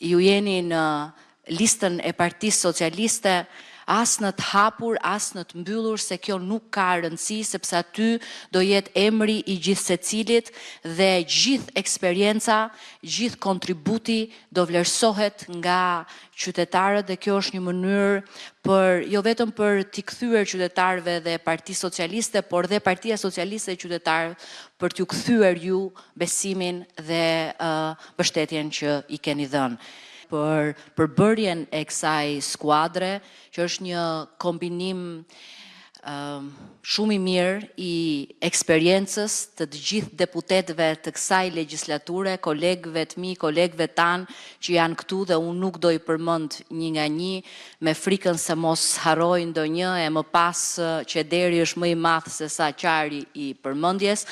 ju jeni në listën e Partisë Socialiste, as në të hapur, as në të mbyllur, se kjo nuk ka rëndësi, sepse aty do jetë emri i gjithë secilit dhe gjithë eksperienca, gjithë kontributi do vlerësohet nga qytetarët dhe kjo është një mënyrë jo vetëm për t'i kthyer qytetarëve dhe Partisë Socialiste, por dhe Partia Socialiste e qytetarëve për t'ju kthyer ju besimin dhe mbështetjen që i keni dhënë. Për përbërjen e kësaj skuadre, që është një kombinim shumë i mirë i eksperiencës të gjithë deputetëve të kësaj legjislature, kolegëve të mi, kolegëve tanë që janë këtu dhe unë nuk do i përmend një nga një, me frikën se mos harroj ndonjë e më pas që deri është më i madh se sa qari i përmendjes.